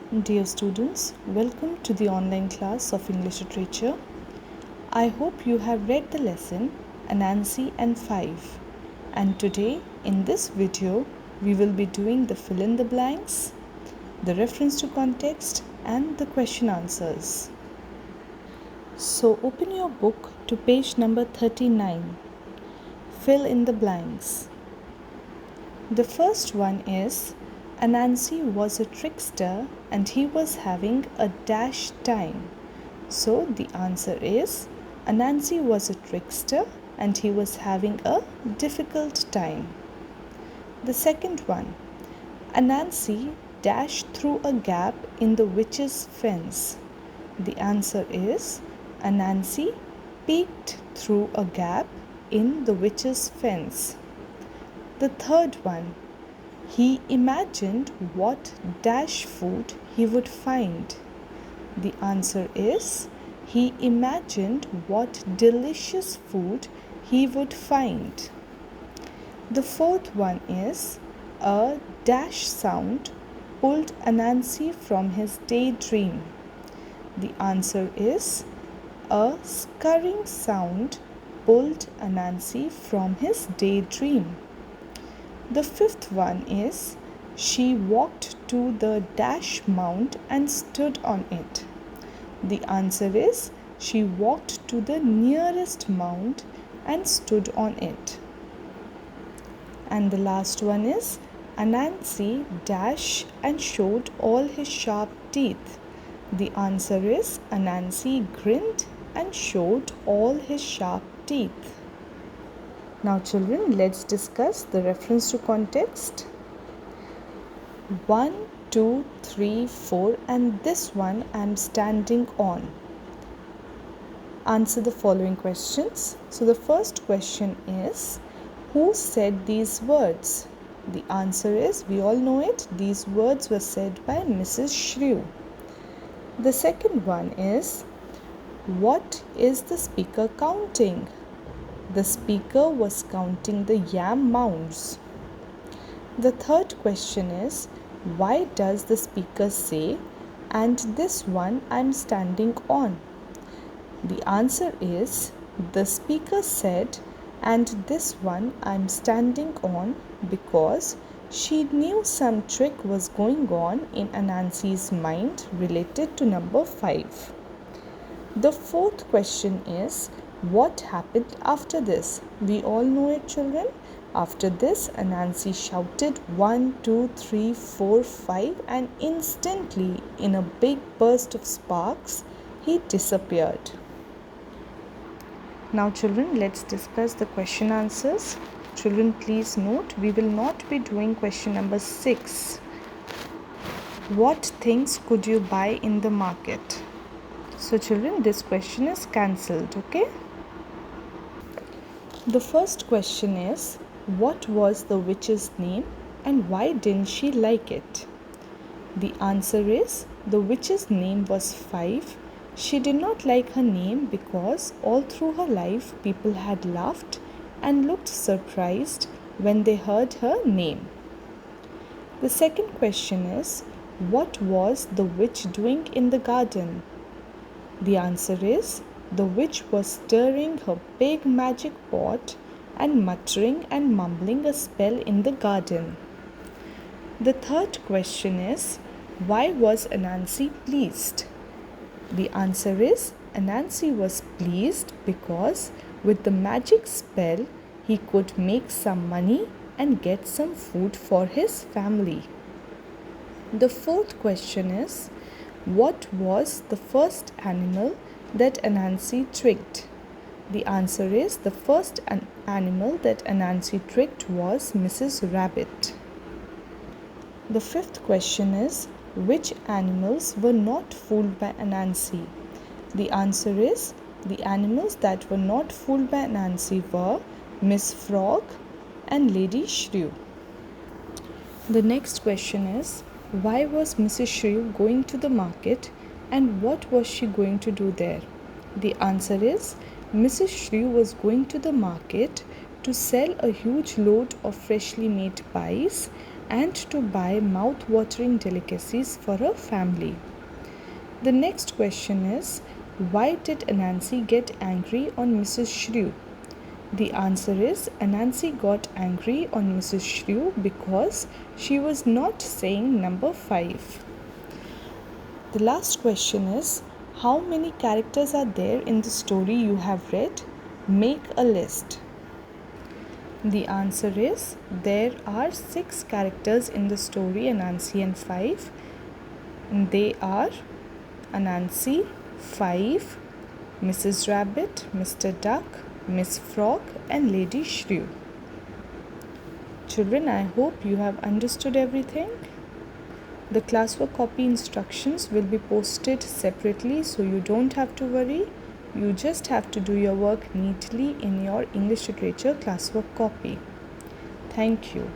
Dear students, welcome to the online class of English Literature. I hope you have read the lesson Anansi and Five. And today in this video, we will be doing the fill in the blanks, the reference to context and the question answers. So open your book to page number 39. Fill in the blanks. The first one is Anansi was a trickster and he was having a dash time. So the answer is Anansi was a trickster and he was having a difficult time. The second one, Anansi dashed through a gap in the witch's fence. The answer is Anansi peeked through a gap in the witch's fence. The third one, he imagined what dash food he would find. The answer is he imagined what delicious food he would find. The fourth one is a dash sound pulled Anansi from his daydream. The answer is a scurrying sound pulled Anansi from his daydream. The fifth one is she walked to the dash mound and stood on it. The answer is she walked to the nearest mound and stood on it. And the last one is Anansi dashed and showed all his sharp teeth. The answer is Anansi grinned and showed all his sharp teeth. Now children, let's discuss the reference to context. 1, 2, 3, 4 and this one I am standing on. Answer the following questions. So the first question is, who said these words? The answer is, we all know it, these words were said by Mrs. Shrew. The second one is, what is the speaker counting? The speaker was counting the yam mounds. The third question is, why does the speaker say, and this one I am standing on? The answer is, the speaker said, and this one I am standing on because she knew some trick was going on in Anansi's mind related to number 5. The fourth question is, what happened after this? We all know it, children. After this, Anansi shouted 1, 2, 3, 4, 5 and instantly, in a big burst of sparks, he disappeared. Now children, let's discuss the question answers. Children, please note, we will not be doing question number 6. What things could you buy in the market? So children, this question is cancelled, okay? The first question is, what was the witch's name and why didn't she like it? The answer is, the witch's name was Five. She did not like her name because all through her life people had laughed and looked surprised when they heard her name. The second question is, what was the witch doing in the garden? The answer is, the witch was stirring her big magic pot and muttering and mumbling a spell in the garden. The third question is, why was Anansi pleased? The answer is, Anansi was pleased because with the magic spell he could make some money and get some food for his family. The fourth question is, what was the first animal that Anansi tricked? The answer is, the first animal that Anansi tricked was Mrs. Rabbit. The fifth question is, which animals were not fooled by Anansi? The answer is, the animals that were not fooled by Anansi were Miss Frog and Lady Shrew. The next question is, why was Mrs. Shrew going to the market and what was she going to do there? The answer is, Mrs. Shrew was going to the market to sell a huge load of freshly made pies and to buy mouth-watering delicacies for her family. The next question is, why did Anansi get angry on Mrs. Shrew? The answer is, Anansi got angry on Mrs. Shrew because she was not saying number 5. The last question is, how many characters are there in the story you have read? Make a list. The answer is, there are 6 characters in the story Anansi and 5. They are Anansi, 5, Mrs. Rabbit, Mr. Duck, Miss Frog and Lady Shrew. Children, I hope you have understood everything. The classwork copy instructions will be posted separately, so you don't have to worry. You just have to do your work neatly in your English Literature classwork copy. Thank you.